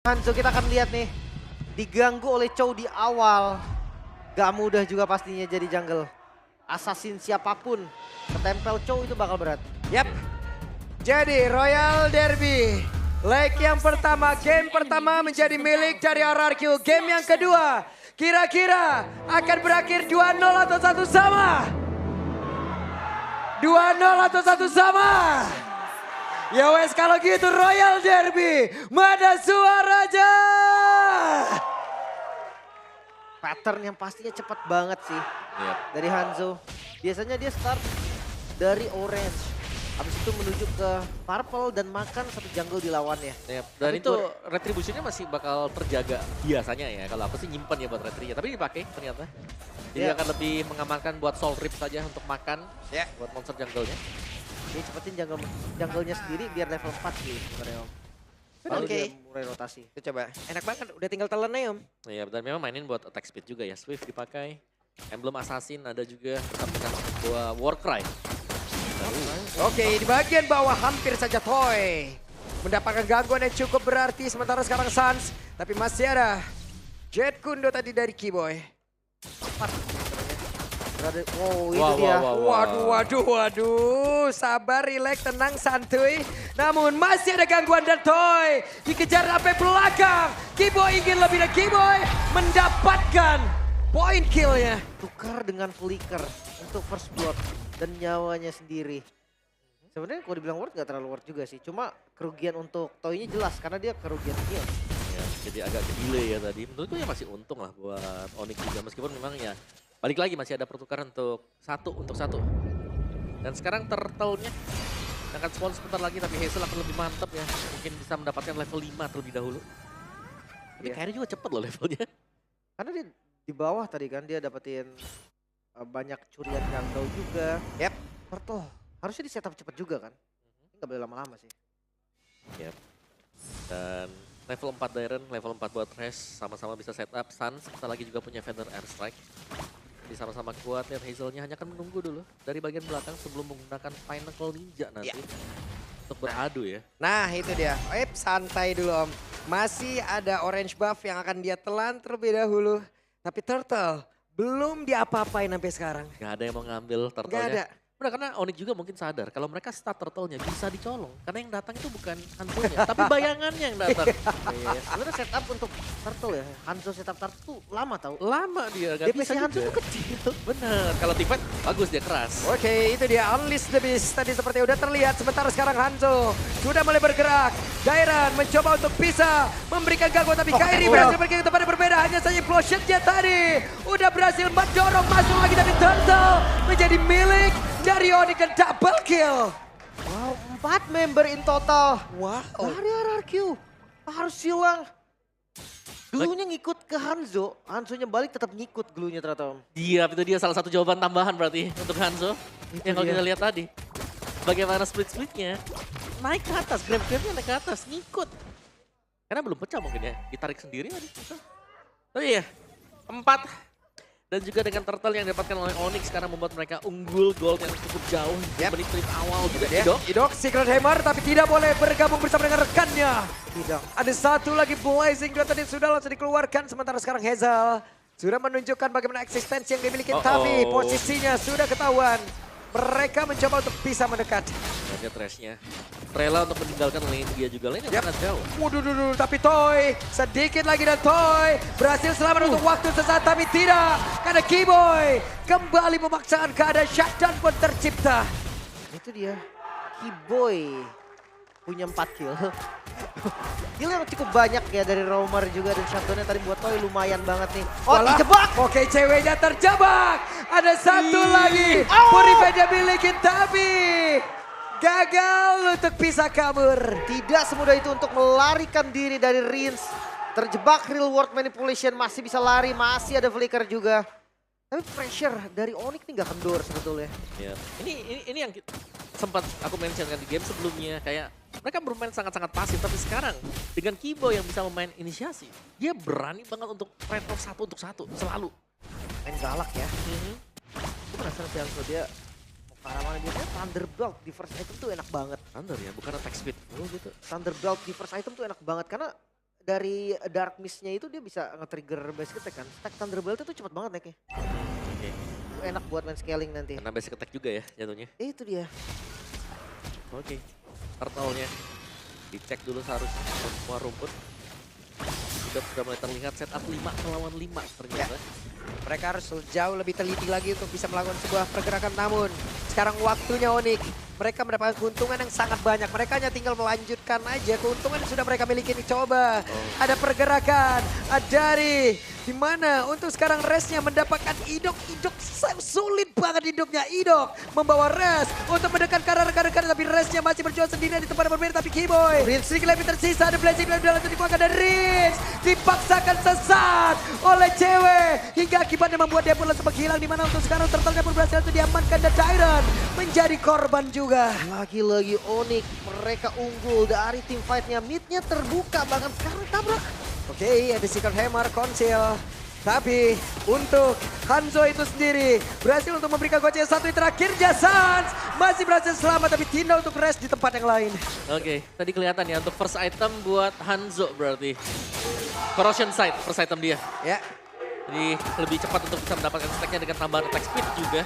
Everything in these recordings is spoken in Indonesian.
Hanzo kita akan lihat nih, diganggu oleh Chow di awal. Gak mudah juga pastinya jadi jungle. Assassin siapapun, ketempel Chow itu bakal berat. Yap. Jadi Royal Derby. Leg yang pertama, game pertama menjadi milik dari RRQ. Game yang kedua, kira-kira akan berakhir 2-0 atau 1 sama? 2-0 atau 1 sama? Ya wes kalau gitu Royal Derby, mana suaranya? Pattern yang pastinya cepat banget sih Yap. dari Hanzo. Biasanya dia start dari orange. Habis itu menuju ke purple dan makan satu jungle di lawannya. Yap. Dan Tapi itu tuh- retribusinya masih bakal terjaga biasanya ya. Kalau aku sih nyimpen ya buat retrinya. Tapi dipakai ternyata. Jadi Ya. akan lebih mengamankan buat soul rip saja untuk makan. Ya. Buat monster jungle-nya. Dia cepetin jungle-nya sendiri biar level 4 sih sebenarnya Om. Baru Oke. dia mulai rotasi. Itu coba, enak banget udah tinggal telennya Om. Iya, dan memang mainin buat attack speed juga ya. Swift dipakai. Emblem Assassin ada juga. Tetap dengan sebuah Warcry. Oke, di bagian bawah hampir saja Toy mendapatkan gangguan yang cukup berarti. Sementara sekarang Sans, tapi masih ada Jet Kundo tadi dari Keyboy. Wow, itu Wow, dia. wow, wow. Waduh. Sabar, relax, tenang, santuy. Namun masih ada gangguan dan Toy dikejar sampai belakang. Keyboy ingin lebih dan Keyboy mendapatkan poin killnya. Tukar dengan flicker untuk first blood dan nyawanya sendiri. Sebenarnya kalau dibilang worth gak terlalu worth juga sih. Cuma kerugian untuk Toy-nya jelas karena dia kerugian kill. Ya, jadi agak delay ya tadi. Menurutku ya masih untung lah buat Onyx juga. Meskipun memang ya balik lagi masih ada pertukaran untuk satu. Dan sekarang turtle-nya akan spawn sebentar lagi tapi Hazel akan lebih mantap ya. Mungkin bisa mendapatkan level 5 terlebih dahulu. Tapi Iya. kayaknya juga cepet loh levelnya. Karena dia di bawah tadi kan dia dapetin banyak curian jungle juga. Yap. Turtle harusnya di setup cepet juga kan. Nggak boleh lama-lama sih. Dan level 4 Daren, level 4 buat Thresh sama-sama bisa setup. Sans, kita lagi juga punya Feather Airstrike. Jadi sama-sama kuat, lihat Hazelnya hanya akan menunggu dulu dari bagian belakang sebelum menggunakan Pinnacle Ninja nanti. Untuk beradu ya. Nah itu dia, santai dulu Om. Masih ada orange buff yang akan dia telan terlebih dahulu. Tapi Turtle belum diapa-apain sampai sekarang. Gak ada yang mau ngambil Gak turtle-nya. ada. Udah karena Onyx juga mungkin sadar kalau mereka start turtle-nya bisa dicolong. Karena yang datang itu bukan Hanzo-nya, tapi bayangannya yang datang. Iya, sebenarnya setup untuk Turtle ya. Hanzo setup Turtle tuh lama tau. Lama dia, gak DPS bisa Hanzo juga. tuh kecil. Bener, kalau Tipat bagus dia keras. Oke, itu dia Unleash the Beast. Tadi seperti udah terlihat, sementara sekarang Hanzo sudah mulai bergerak. Dairan mencoba untuk bisa memberikan gangguan, tapi Kairi berhasil pergi ke tempat yang berbeda. Hanya saja implosionnya tadi udah berhasil mendorong masuk lagi dari Turtle menjadi milik dari Onyx dan double kill. Wow, 4 member in total. Wow. Dari RRQ. Harus silang. Glunya ngikut ke Hanzo. Hanzo-nya balik tetap ngikut glunya ternyata Om. Iya, itu dia salah satu jawaban tambahan berarti untuk Hanzo. Itu Yang kalau dia. kita lihat tadi. Bagaimana split-splitnya. Naik ke atas, grab-grabnya naik ke atas, ngikut. Karena belum pecah mungkin ya, ditarik sendiri tadi. Tapi ya, 4. Dan juga dengan turtle yang didapatkan oleh Onyx sekarang membuat mereka unggul gold yang cukup jauh. Yap. Di menit awal juga. Ya, Idok. Idok Secret Hammer tapi tidak boleh bergabung bersama dengan rekannya. Tidak. Ada satu lagi Blazing Dot tadi sudah langsung dikeluarkan. Sementara sekarang Hazel sudah menunjukkan bagaimana eksistensi yang dimiliki. Tapi posisinya sudah ketahuan. Mereka mencoba untuk bisa mendekat. Lihat Thresh-nya. Rela untuk meninggalkan lane dia juga. Lane yang sangat jauh. Waduh, tapi Toy sedikit lagi dan Toy berhasil selamat untuk waktu sesaat. Tapi tidak, karena Keyboy kembali memaksakan keadaan shutdown pun tercipta. Itu dia. Keyboy punya 4 kill. Kill yang cukup banyak ya dari Roamer juga dan shutdownnya tadi buat Toy lumayan banget nih. Oh, Walah. dijebak! Oke, ceweknya terjebak. Ada satu lagi. Purified dia milikin tapi gagal untuk bisa kabur. Tidak semudah itu untuk melarikan diri dari Rins. Terjebak real world manipulation, masih bisa lari, masih ada flicker juga. Tapi pressure dari Onyx nih gak kendor sebetulnya. Ya. Ini yang sempat aku mentionkan di game sebelumnya. Kayak mereka bermain sangat-sangat pasif. Tapi sekarang dengan Kibo yang bisa memain inisiasi. Dia berani banget untuk trade off 1 untuk 1 selalu. Main galak ya. Gue penasaran sih Hanzo dia mau ke arah mana. Biasanya Thunderbolt di first item tuh enak banget. Thunder ya, bukan attack speed. Oh gitu. Thunderbolt di first item tuh enak banget karena dari Dark Mist-nya itu dia bisa nge-trigger basic attack kan. Stack Thunderbolt itu cepet banget naiknya. Oke. Enak buat main scaling nanti. Karena basic attack juga ya jatuhnya. Itu dia. Oke. Turtle-nya dicek dulu seharusnya semua rumput. Sudah mulai terlihat setup 5 melawan 5 ternyata. Mereka harus jauh lebih teliti lagi untuk bisa melakukan sebuah pergerakan. Namun sekarang waktunya Onyx. Mereka mendapatkan keuntungan yang sangat banyak. Mereka hanya tinggal melanjutkan aja keuntungan yang sudah mereka miliki ini. Coba ada pergerakan dari dimana untuk sekarang Resnya mendapatkan Idok. Idok sulit banget hidupnya. Idok membawa Res untuk mendekat ke arah rekan-rekan. Tapi Resnya masih berjuang sendirian di tempat yang berbeda. Tapi Keyboy sedikit lebih tersisa. Ada blessing dalam dalam dikeluarkan dari Rince. Dipaksakan sesat oleh cewek. Hingga akibatnya membuat dia pun langsung menghilang. Dimana untuk sekarang Turtle pun berhasil untuk diamankan. Dan Tyrant menjadi korban juga. Lagi-lagi Onyx, mereka unggul dari tim fight-nya. Mid-nya terbuka, bahkan sekarang tabrak. Oke, ada Secret Hammer, Conceal. Tapi untuk Hanzo itu sendiri berhasil untuk memberikan goceng satu yang terakhir. Sans masih berhasil selamat tapi Tina untuk rest di tempat yang lain. Oke, tadi kelihatan ya untuk first item buat Hanzo berarti. Corrosion Sight, first item dia. Ya. Jadi lebih cepat untuk bisa mendapatkan stacknya dengan tambahan attack speed juga.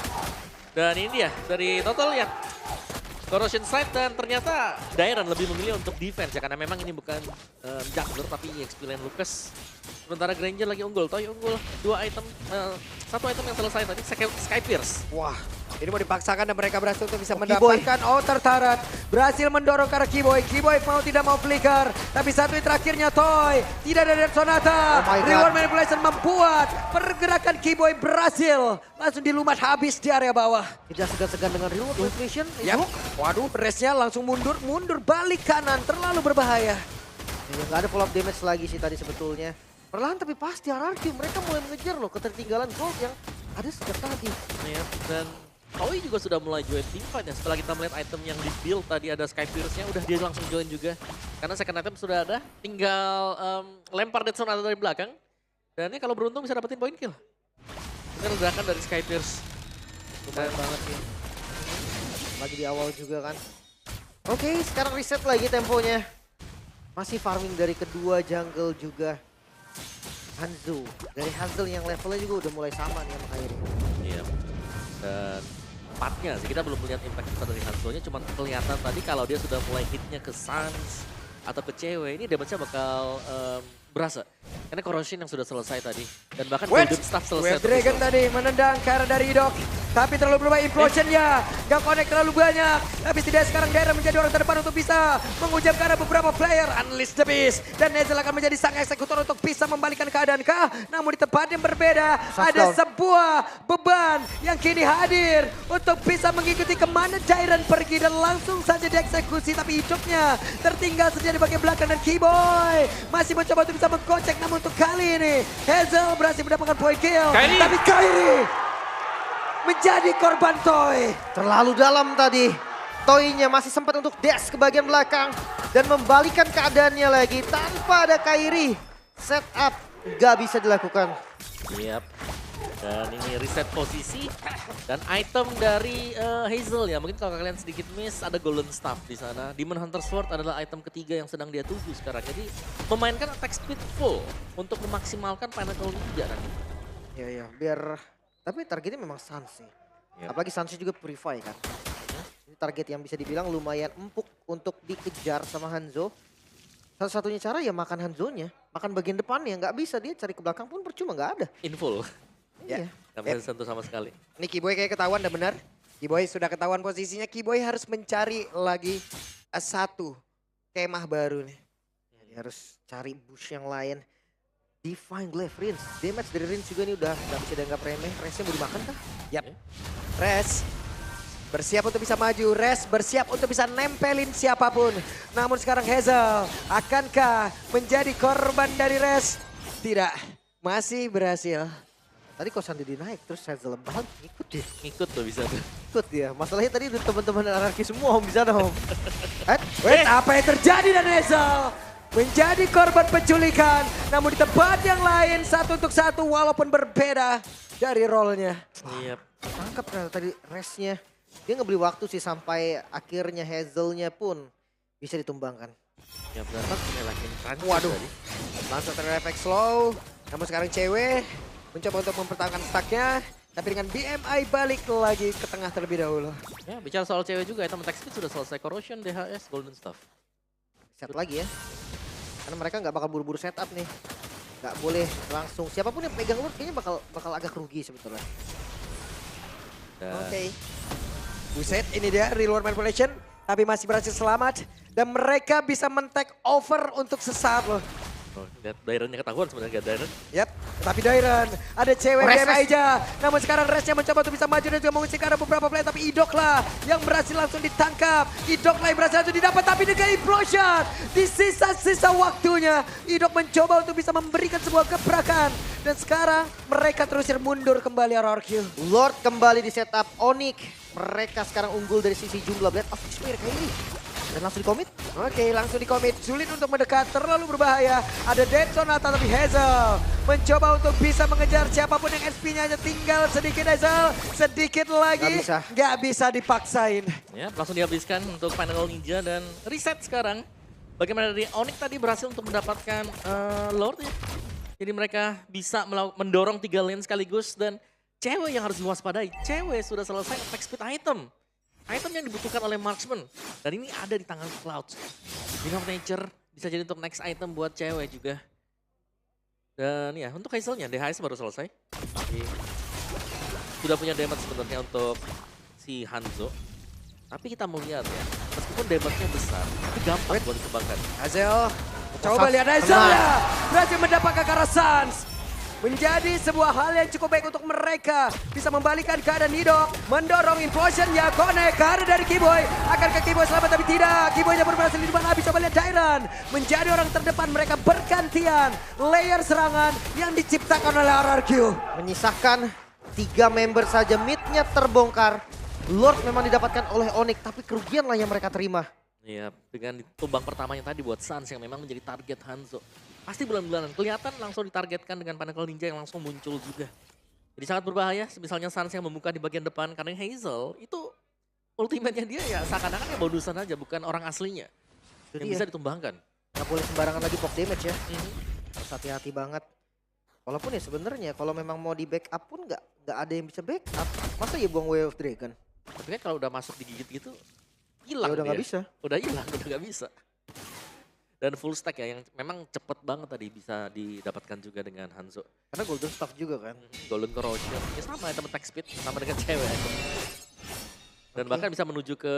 Dan ini dia dari total ya. Corrosion Sight dan ternyata Dairon lebih memilih untuk defense ya karena memang ini bukan jungler tapi EXP lane Lucas. Sementara Granger lagi unggul, Toy unggul 2 item, 1 item yang selesai tadi Sky Pierce. Wah, ini mau dipaksakan dan mereka berhasil untuk bisa Keyboy. mendapatkan Tertarat. Berhasil mendorong ke arah Keyboy. Keyboy mau tidak mau flicker. Tapi satu yang terakhirnya Toy. Tidak ada Dead Sonata. Oh my God. Reward Manipulation membuat pergerakan Keyboy berhasil. Langsung dilumat habis di area bawah. Tidak segan-segan dengan reward manipulation. Yap. Waduh, resnya langsung mundur balik kanan. Terlalu berbahaya. Ya, nggak ada follow up damage lagi sih tadi sebetulnya. Perlahan tapi pasti RRQ mereka mulai mengejar loh ketertinggalan gold yang ada sejak tadi. Ya, dan Toy juga sudah mulai join team fight ya. Setelah kita melihat item yang di build tadi ada Sky Pierce-nya udah dia langsung join juga. Karena second item sudah ada, tinggal lempar Dead Sonata dari belakang. Dan ini kalau beruntung bisa dapetin point kill. Ini ledakan dari Sky Pierce. Lumayan banget sih. Lagi di awal juga kan. Oke, sekarang reset lagi temponya. Masih farming dari kedua jungle juga. Hanzo. Dari Hazel yang levelnya juga udah mulai sama nih sama Kairi. Iya. Dan empatnya sih kita belum melihat impact besar dari Hanzo-nya. Cuma kelihatan tadi kalau dia sudah mulai hitnya ke Sans atau ke cewek. Ini damage-nya bakal berasa. Karena corrosion yang sudah selesai tadi. Dan bahkan golden staff selesai. Web Dragon tadi menendang ke arah dari Idok. Tapi terlalu berubah implosion-nya. Gak connect terlalu banyak. Tapi tidak sekarang Daerah menjadi orang terdepan untuk bisa mengucap ke arah beberapa player. Unleash the Beast. Dan Nezel akan menjadi sang eksekutor untuk bisa membalikan keadaan kah? Namun di tempat yang berbeda. Ada sebuah beban yang kini hadir. Untuk bisa mengikuti kemana Dairon pergi. Dan langsung saja dieksekusi. Tapi hidupnya tertinggal saja di bagian belakang. Dan Keyboy masih mencoba untuk bisa mengkocek. Namun untuk kali ini Hazel berhasil mendapatkan point kill. Tapi Kairi menjadi korban Toy. Terlalu dalam tadi. Toy-nya masih sempat untuk dash ke bagian belakang. Dan membalikan keadaannya lagi tanpa ada Kairi. Setup nggak bisa dilakukan. Yap. Dan ini reset posisi dan item dari Hazel ya. Mungkin kalau kalian sedikit miss ada Golden Staff di sana. Demon Hunter Sword adalah item ketiga yang sedang dia tuju sekarang. Jadi memainkan attack speed full untuk memaksimalkan Pinnacle 3 nanti. Ya biar tapi targetnya memang Sans sih. Yep. Apalagi Sans juga Purify kan. Ini target yang bisa dibilang lumayan empuk untuk dikejar sama Hanzo. Satu-satunya cara ya makan Hanzo-nya. Makan bagian depannya, nggak bisa dia cari ke belakang pun percuma nggak ada. In full. Iya. Nggak bisa disentuh sama sekali. Ini Keyboy kayak ketahuan dah benar. Keyboy sudah ketahuan posisinya. Keyboy harus mencari lagi satu kemah baru nih. Dia harus cari bush yang lain. Divine Glaive Rince. Damage dari Rince juga nih udah nggak bisa dianggap remeh. Rince-nya mau dimakan kah? Yap. Res bersiap untuk bisa maju. Res bersiap untuk bisa nempelin siapapun. Namun sekarang Hazel akankah menjadi korban dari Res? Tidak. Masih berhasil. Tadi kosan dia naik terus Hazel balik ikut dia. Ngikut tuh bisa tuh. Ikut dia. Masalahnya tadi udah teman-teman anarki semua om bisa dong. Wait, apa yang terjadi dan Hazel? Menjadi korban penculikan. Namun di tempat yang lain satu untuk satu walaupun berbeda dari role-nya. Iya. Tangkap ternyata tadi restnya. Dia ngebeli waktu sih sampai akhirnya Hazelnya pun bisa ditumbangkan. Ya benar punya lagi Prancis Waduh. tadi. Langsung terefek slow. Namun sekarang cewek mencoba untuk mempertahankan stacknya. Tapi dengan BMI balik lagi ke tengah terlebih dahulu. Ya bicara soal cewek juga, item attack speed sudah selesai. Corrosion, DHS, Golden Staff. Set lagi ya. Karena mereka nggak bakal buru-buru setup nih. Nggak boleh langsung. Siapapun yang pegang Lord kayaknya bakal agak rugi sebetulnya. Dan Oke. Buset, ini dia reward manipulation. Tapi masih berhasil selamat. Dan mereka bisa men-take over untuk sesaat loh. oh, lihat Dairennya ketahuan sebenarnya, Dairen. Yap, tapi Dairen ada cewek Res, BM res. aja. Namun sekarang Resnya mencoba untuk bisa maju dan juga mengusir ke arah beberapa player. Tapi Idok lah yang berhasil langsung ditangkap. Idok lah yang berhasil langsung didapat. Tapi dengan implosion di sisa-sisa waktunya. Idok mencoba untuk bisa memberikan sebuah gebrakan. Dan sekarang mereka terusir mundur kembali RRQ. Lord kembali di setup Onyx. Mereka sekarang unggul dari sisi jumlah Blade of Despair kayak ini. Dan langsung di-commit. Oke, langsung di-commit. Sulit untuk mendekat, terlalu berbahaya. Ada Dead Sonata tapi Hazel mencoba untuk bisa mengejar siapapun yang SP-nya hanya tinggal sedikit Hazel. Sedikit lagi. Nggak bisa dipaksain. Ya, langsung dihabiskan untuk Final Ninja dan reset sekarang. Bagaimana dari Onyx tadi berhasil untuk mendapatkan Lord ya. Jadi mereka bisa mendorong 3 lane sekaligus dan cewek yang harus diwaspadai. Cewek sudah selesai attack speed item. Item yang dibutuhkan oleh marksman. Dan ini ada di tangan Clouds. Wind of Nature bisa jadi untuk next item buat cewek juga. Dan ya untuk Hazelnya, DHS baru selesai. Jadi, sudah punya damage sebenarnya untuk si Hanzo. Tapi kita melihat ya, meskipun damage-nya besar, tapi gampang buat dikembangkan. Hazel, coba lihat Hazel ya. Berhasil mendapatkan ke arah Suns. Menjadi sebuah hal yang cukup baik untuk mereka. Bisa membalikan keadaan Nidok. Mendorong implosionnya. Connect ke arah dari Kiboy. Akankah Kiboy selamat tapi tidak. Kiboynya pun berhasil di depan habis. Coba lihat Dairen. Menjadi orang terdepan mereka bergantian. Layer serangan yang diciptakan oleh RRQ. Menyisahkan 3 member saja. Mid-nya terbongkar. Lord memang didapatkan oleh Onyx. Tapi kerugian lah yang mereka terima. Iya, dengan tumbang pertamanya tadi buat Suns yang memang menjadi target Hanzo. Pasti bulan-bulanan kelihatan langsung ditargetkan dengan Pinnacle Ninja yang langsung muncul juga. Jadi sangat berbahaya, misalnya Suns yang membuka di bagian depan karena Hazel itu ultimate-nya dia ya seakan-akan ya bonusan aja, bukan orang aslinya. Yang bisa ditumbangkan. Nggak boleh sembarangan lagi pop damage ya. Harus hati-hati banget. Walaupun ya sebenarnya kalau memang mau di backup pun nggak ada yang bisa backup. Masa ya buang Way of Dragon? Tapi kan kalau udah masuk digigit gitu, hilang Ya udah dia. nggak bisa. Udah hilang, udah nggak bisa. Dan full stack ya yang memang cepet banget tadi bisa didapatkan juga dengan Hanzo. Karena Golden Staff juga kan. Golden Corrosion, ya sama item attack speed, sama dengan cewek. Dan bahkan bisa menuju ke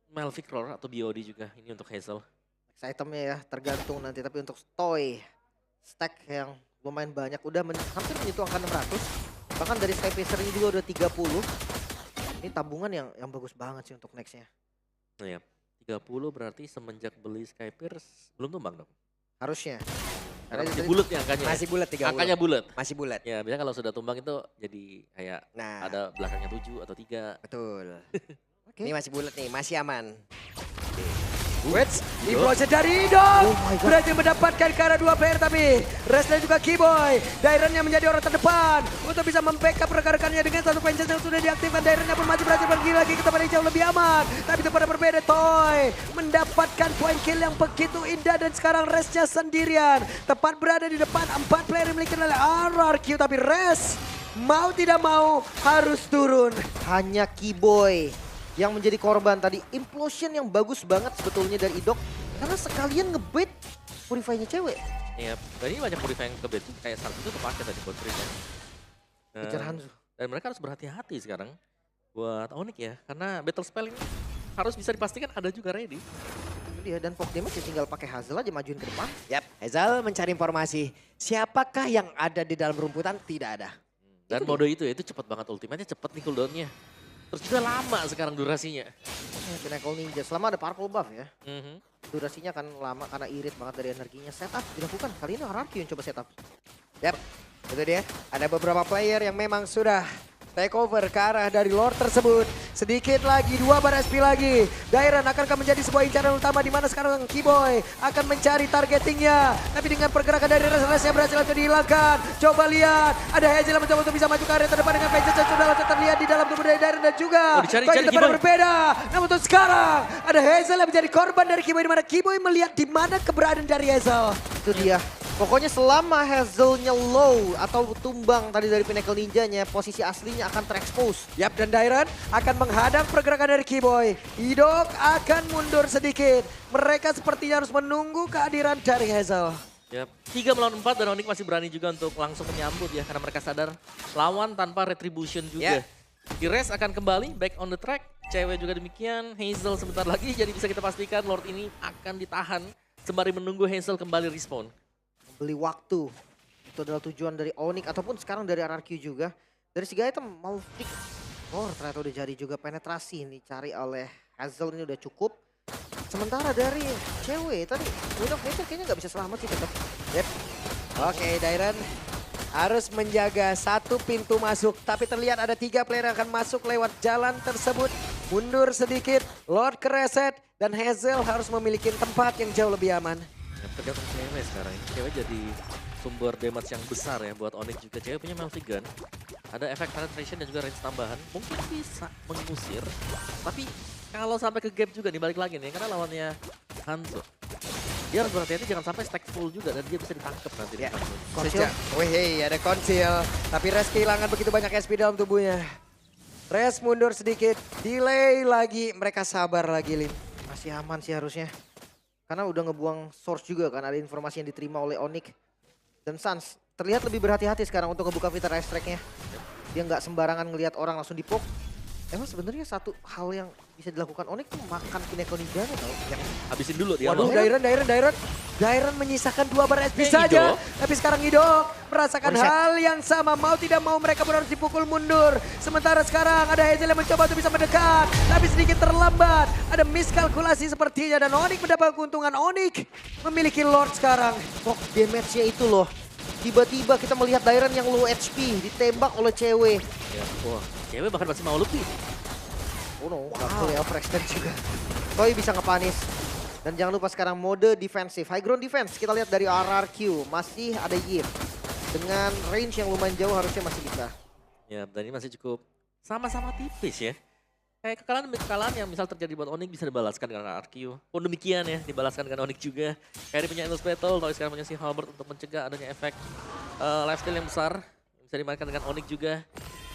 Melvic Roar atau BOD juga, ini untuk Hazel. Next itemnya ya tergantung nanti. Tapi untuk Toy, stack yang lumayan banyak. Udah hampir menyentuh angka 600. Bahkan dari Skypacer ini juga udah 30. Ini tabungan yang bagus banget sih untuk nextnya. Nah ya, 30 berarti semenjak beli Skypierce belum tumbang dong? Harusnya. Karena masih bulat ya angkanya. Masih bulat 30. Angkanya bulat. Masih bulat. Ya biasanya kalau sudah tumbang itu jadi kayak Nah, ada belakangnya 7 atau 3. betul. Oke. Ini masih bulat nih, masih aman. Wets, implosion dari Idok. Oh my God. Berhasil mendapatkan ke arah 2 player tapi Res dan juga Kiboy. Dairen yang menjadi orang terdepan untuk bisa membackup rekan-rekannya dengan satu pences yang sudah diaktifkan. Dairen yang pun masih berhasil pergi lagi ke tempat yang jauh lebih aman. Tapi itu pada berbeda, Toy mendapatkan point kill yang begitu indah dan sekarang Resnya sendirian. Tepat berada di depan 4 player yang dimiliki oleh RRQ tapi Res mau tidak mau harus turun. Hanya Kiboy yang menjadi korban tadi. Implosion yang bagus banget sebetulnya dari Idok. Karena sekalian ngebait Purify-nya cewek. Iya, dan ini banyak purify yang ke kayak saat itu kepake tadi buat Purify. Kejar Hanzo. Dan mereka harus berhati-hati sekarang buat Onyx ya. Karena battle spell ini harus bisa dipastikan ada juga ready. Itu dia, dan pop damage ya tinggal pakai Hazel aja majuin ke depan. Yap, Hazel mencari informasi. Siapakah yang ada di dalam rumputan? Tidak ada. Dan mode itu ya, itu cepet banget ultimate-nya, cepet nih cooldown-nya. Terus juga lama sekarang durasinya. Ya, Pinnacle Ninja selama ada purple buff ya. Mhm. Durasinya akan lama karena irit banget dari energinya. Setup dilakukan. Kali ini RRQ yang coba setup. Yap, itu dia. Ada beberapa player yang memang sudah take over ke arah dari Lord tersebut. Sedikit lagi, 2 bar SP lagi. Dairan akankah menjadi sebuah incaran utama di mana sekarang Kiboy akan mencari targetingnya. Tapi dengan pergerakan dari Restless-nya berhasil untuk dihilangkan. Coba lihat, ada Hazel yang mencoba untuk bisa maju ke area terdepan dengan Vengeance yang sudah langsung terlihat di dalam tubuh dari Dairan dan juga dicari bagi tempat Kiboy. berbeda. Namun untuk sekarang ada Hazel yang menjadi korban dari Kiboy di mana Kiboy melihat di mana keberadaan dari Hazel. Itu dia. Pokoknya selama Hazelnya low atau tumbang tadi dari Pinnacle Ninjanya, posisi aslinya akan terekspos. Yap, dan Dairan akan menghadang pergerakan dari Kiboy. Idok akan mundur sedikit. Mereka sepertinya harus menunggu kehadiran dari Hazel. Yap. 3 melawan 4 dan Onyx masih berani juga untuk langsung menyambut ya. Karena mereka sadar lawan tanpa retribution juga. Di Res akan kembali back on the track. Cewek juga demikian. Hazel sebentar lagi jadi bisa kita pastikan Lord ini akan ditahan. Sembari menunggu Hazel kembali respawn. Beli waktu. Itu adalah tujuan dari Onyx ataupun sekarang dari RRQ juga. Dari segi item mau pick. Oh ternyata udah jadi juga penetrasi nih cari oleh Hazel ini udah cukup. Sementara dari cewek tadi Wind of Nature kayaknya nggak bisa selamat sih tetap. Yep. Oke, Dairan harus menjaga satu pintu masuk. Tapi terlihat ada 3 player yang akan masuk lewat jalan tersebut. Mundur sedikit, Lord ke reset. Dan Hazel harus memiliki tempat yang jauh lebih aman. Tergantung cewek sekarang. Cewek jadi sumber damage yang besar ya buat Onyx juga. Cewek punya Multigun. Ada efek penetration dan juga range tambahan. Mungkin bisa mengusir. Tapi kalau sampai ke gap juga nih balik lagi nih. Karena lawannya Hanzo. Dia harus berhati-hati jangan sampai stack full juga dan dia bisa ditangkap nanti. Ya. Konsil. Wih, ada konsil. Tapi Res kehilangan begitu banyak SP dalam tubuhnya. Res mundur sedikit, delay lagi. Mereka sabar lagi, Lin. Masih aman sih harusnya. Karena udah ngebuang source juga kan, ada informasi yang diterima oleh Onyx. Dan Sans terlihat lebih berhati-hati sekarang untuk ngebuka fitur ice track-nya. Dia nggak sembarangan ngelihat orang langsung dipok. Emang sebenarnya satu hal yang bisa dilakukan Onyx tuh makan Pinnacle Ninjanya tau. Habisin dulu dia. Waduh, Dairan menyisakan 2 bar SP Idok. saja. Tapi sekarang Idok merasakan Reset. hal yang sama. Mau tidak mau mereka harus dipukul mundur. Sementara sekarang ada Hazel yang mencoba untuk bisa mendekat. Tapi sedikit terlambat. Ada miskalkulasi sepertinya. Dan Onyx mendapat keuntungan. Onyx memiliki Lord sekarang. Kok damage-nya itu loh. Tiba-tiba kita melihat Dairan yang low HP ditembak oleh cewek. Ya, wah, cewek bahkan masih mau lebih. Oh no, nggak boleh overextend juga. Toy bisa ngepanis. Dan jangan lupa sekarang mode defensif. High ground defense kita lihat dari RRQ. Masih ada Yip. Dengan range yang lumayan jauh harusnya masih bisa. Ya, dan ini masih cukup sama-sama tipis ya. Kayak kekalahan yang misal terjadi buat Onyx bisa dibalaskan dengan RQ. Pun demikian ya, dibalaskan dengan Onyx juga. Kayak punya Endless Battle, Toy sekarang punya si Halberd untuk mencegah adanya efek lifesteal yang besar. Bisa dimainkan dengan Onyx juga.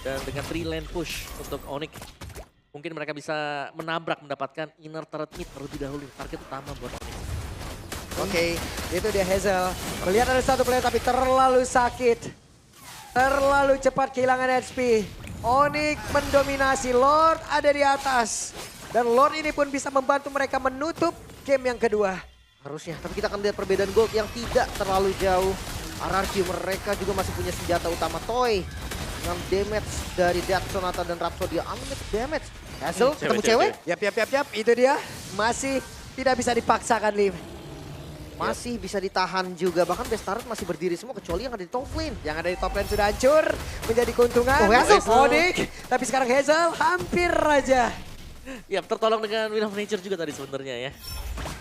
Dan dengan 3 lane push untuk Onyx. Mungkin mereka bisa menabrak, mendapatkan inner turret mid terlebih dahulu. Target utama buat Onyx. Oke, itu dia Hazel. Melihat ada satu player tapi terlalu sakit. Terlalu cepat kehilangan HP. Onyx mendominasi, Lord ada di atas. Dan Lord ini pun bisa membantu mereka menutup game yang kedua. Harusnya, tapi kita akan lihat perbedaan gold yang tidak terlalu jauh. RRQ mereka juga masih punya senjata utama Toy. Dengan damage dari Death Sonata dan Rhapsody, unlimited damage. Hazel ketemu cewek? Yap, itu dia. Masih tidak bisa dipaksakan, Lim. Masih bisa ditahan juga, bahkan Bestaret masih berdiri semua kecuali yang ada di top lane. Yang ada di top lane sudah hancur, menjadi keuntungan. Oh, Hazel. Onyx, tapi sekarang Hazel hampir aja. Ya, tertolong dengan Wind of Nature juga tadi sebenarnya ya.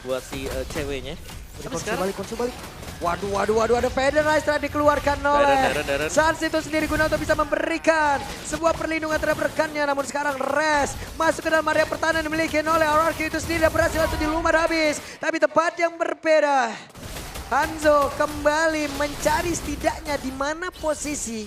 Buat si ceweknya. Tapi Konsul balik. Waduh, ada Federer setelah dikeluarkan oleh Dairan. Sans itu sendiri guna untuk bisa memberikan sebuah perlindungan terhadap rekannya. Namun sekarang Res masuk ke dalam area pertahanan dimiliki oleh RRQ itu sendiri dan berhasil untuk dilumar habis. Tapi tempat yang berbeda. Hanzo kembali mencari setidaknya di mana posisi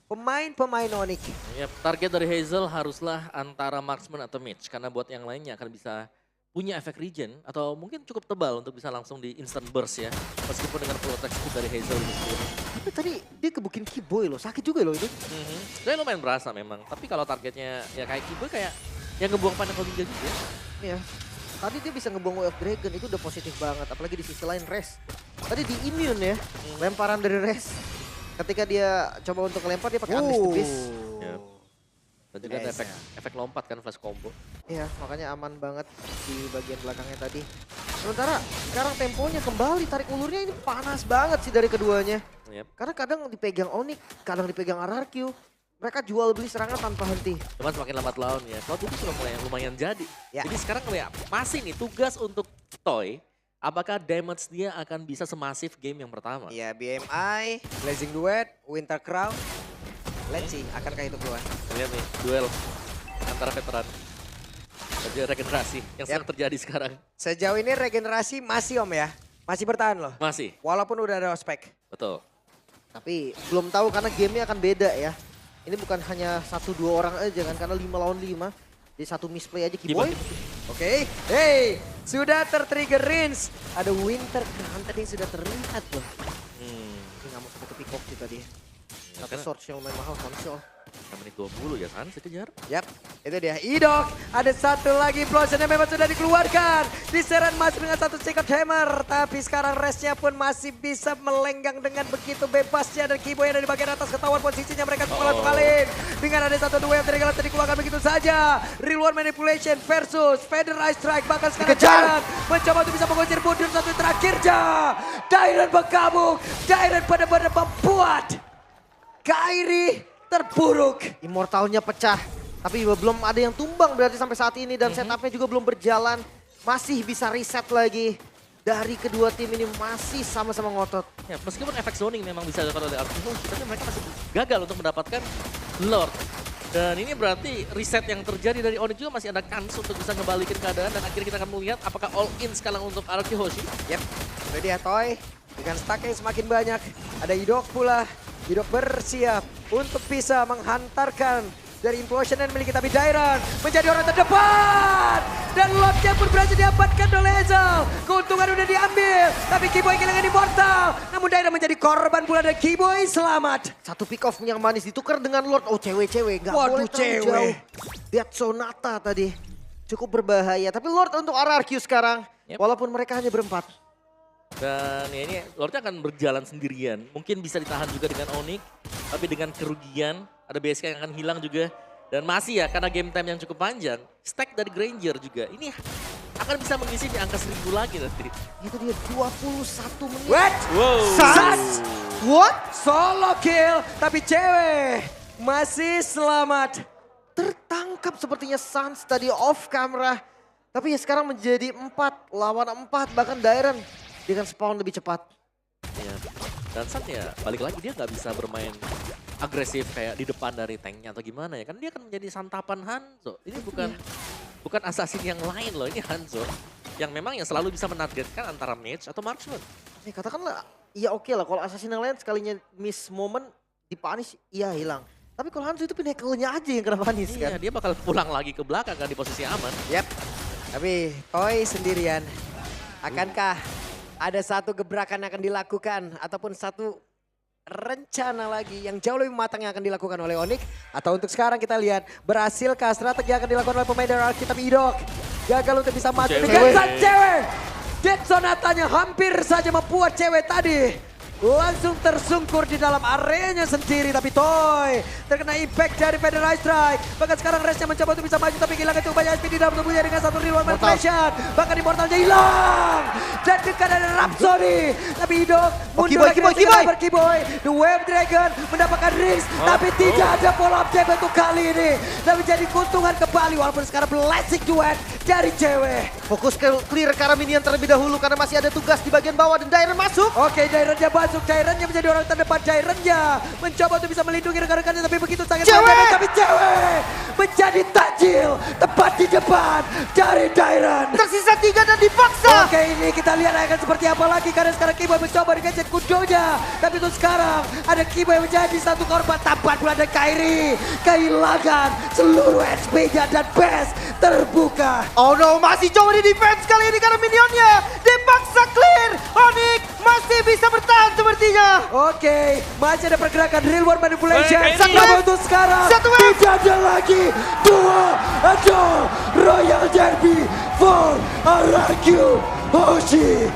pemain-pemain Onyx. Ya, target dari Hazel haruslah antara marksman atau mage. Karena buat yang lainnya akan bisa punya efek regen atau mungkin cukup tebal untuk bisa langsung di instant burst ya. Meskipun dengan full attack speed dari Hazel ini sendiri. Tapi tadi dia kebukin Kiboy loh, sakit juga loh itu. Dia lumayan berasa memang. Tapi kalau targetnya ya kayak Kiboy kayak yang ngebuang Pinnacle Ninja juga. Iya. Tadi dia bisa ngebuang Way of Dragon, itu udah positif banget. Apalagi di sisi lain Res. Tadi di immune ya, lemparan dari Res. Ketika dia coba untuk ngelempar dia pakai Unleash the Beast. Ya. Dan juga ada efek lompat kan flash combo. Iya, makanya aman banget di bagian belakangnya tadi. Sementara sekarang temponya kembali, tarik ulurnya ini panas banget sih dari keduanya. Yep. Karena kadang dipegang Onyx, kadang dipegang RRQ. mereka jual beli serangan tanpa henti. Cuman semakin lambat launnya. Cloud itu sudah mulai lumayan jadi. Ya. Jadi sekarang ya masih nih tugas untuk Toy. Apakah damage dia akan bisa semasif game yang pertama? Ya, BMI, Blazing Duet, Winter Crown. Let's see, akankah itu keluar? Lihat nih, duel antara veteran. Dan regenerasi yang sedang terjadi sekarang. Sejauh ini regenerasi masih Om ya? Masih bertahan loh? Masih, Walaupun udah ada ospek. betul. Tapi belum tahu karena gamenya akan beda ya. Ini bukan hanya 1-2 orang aja kan, karena 5 lawan 5. Jadi satu misplay aja Kiboy. Oke, hey, sudah tertrigger Rins. Ada Winter Crown tadi yang sudah terlihat loh. Ini nggak mau sampai ke pick-off sih tadi. Ya, Satu sword yang lumayan mahal konsol. menit 20 ya kan, sekejar. Yap, itu dia. Idok, ada satu lagi explosion yang memang sudah dikeluarkan. Diserang masih dengan satu second hammer. Tapi sekarang restnya pun masih bisa melenggang dengan begitu bebasnya. Dan Kiboy ada di bagian atas, ketahuan posisinya mereka kepala-kepalin. Dengan ada satu duel yang tadi dikeluarkan begitu saja. Real World Manipulation versus Feather Ice Strike. Bahkan sekarang Dairen mencoba untuk bisa mengusir mundur satu terakhirnya. Dairen bergabung. Dairen benar-benar membuat Kairi terburuk. Immortalnya pecah. Tapi belum ada yang tumbang berarti sampai saat ini. Dan setupnya juga belum berjalan. Masih bisa reset lagi. Dari kedua tim ini masih sama-sama ngotot. Ya, meskipun efek zoning memang bisa dilakukan oleh Artificial, tapi mereka masih gagal untuk mendapatkan Lord. Dan ini berarti reset yang terjadi dari Onyx juga masih ada kans untuk bisa ngebalikin keadaan. Dan akhirnya kita akan melihat apakah all in sekarang untuk Araki Hoshi. Yep, itu dia Toy. Dengan stack yang semakin banyak. Ada Idok pula. Idok bersiap untuk bisa menghantarkan dari implosion yang memiliki, tapi Dairen menjadi orang terdepan. Dan Lordnya pun berhasil diamankan oleh Ezel. Keuntungan udah diambil, tapi Kiboy kehilangan immortal. Namun Dairen menjadi korban pula dan Kiboy selamat. Satu pick off yang manis ditukar dengan Lord. Oh cewek-cewek, gak Waduh, boleh terlalu jauh. Death Sonata tadi cukup berbahaya. Tapi Lord untuk RRQ sekarang, walaupun mereka hanya berempat. Dan ya ini Lordnya akan berjalan sendirian. Mungkin bisa ditahan juga dengan Onyx. Tapi dengan kerugian, ada BSK yang akan hilang juga. Dan masih ya, karena game time yang cukup panjang. Stack dari Granger juga. Ini akan bisa mengisi di angka 1000 lagi nanti. Itu dia 21 menit. What? Wow. Sans! What? Solo kill, tapi cewek masih selamat. Tertangkap sepertinya Sans tadi off camera. Tapi ya sekarang menjadi 4 lawan 4. Bahkan Dairen dengan spawn lebih cepat. Ya. Dan San ya balik lagi dia nggak bisa bermain agresif kayak di depan dari tanknya atau gimana ya. Kan dia akan menjadi santapan Hanzo. Ini bukan assassin yang lain loh, ini Hanzo. Yang memang yang selalu bisa menargetkan antara mage atau marksman. Katakanlah, ya oke lah kalau assassin yang lain sekalinya miss moment dipunish, iya hilang. Tapi kalau Hanzo itu pinnacle-nya aja yang kena punish kan. Iya, dia bakal pulang lagi ke belakang kan di posisi aman. Yap, tapi Toy sendirian. Akankah ada satu gebrakan yang akan dilakukan ataupun satu rencana lagi yang jauh lebih matang yang akan dilakukan oleh Onyx? Atau untuk sekarang kita lihat berhasilkah strategi yang akan dilakukan oleh pemain dari Arki, tapi Idok gagal untuk bisa maju dengan sang cewek. Dead Sonatanya hampir saja membuat cewek tadi langsung tersungkur di dalam areanya sendiri. Tapi Toy terkena impact dari Feather Ice Strike. Bahkan sekarang Restnya mencoba untuk bisa maju tapi kehilangan cukup banyak SP di dalam tubuhnya dengan satu real world manipulation. Bahkan immortalnya hilang. Dan dekat ada Rhapsody. Tapi Idok mundur lagi dengan Kiboy. The Wave Dragon mendapatkan Rings. Tapi tidak ada follow up damage untuk kali ini. Dan menjadi keuntungan kembali walaupun sekarang Blazing Duet dari cewek. Fokus ke clear ke arah minion terlebih dahulu karena masih ada tugas di bagian bawah dan Dairen masuk. Oke, Dairennya masuk. Dairennya menjadi orang terdepan. Dairennya mencoba untuk bisa melindungi rekan-rekannya tapi begitu sangat cewek. Tapi cewek menjadi takjil tepat di depan dari Dairen. Tersisa 3 dan dipaksa. Oke, ini kita lihat akan seperti apa lagi karena sekarang Kiboy mencoba dengan kundonya. Tapi untuk sekarang ada Kiboy menjadi satu korban. Tampak pula ada Kairi kehilangan seluruh HP-nya dan base terbuka. Oh no, masih coba di defense kali ini karena minionnya dipaksa clear. Onyx masih bisa bertahan sepertinya. Oke, masih ada pergerakan real world manipulation. Kairi. Namun untuk sekarang tidak ada lagi. Ada Royal Derby for RRQ Hoshi.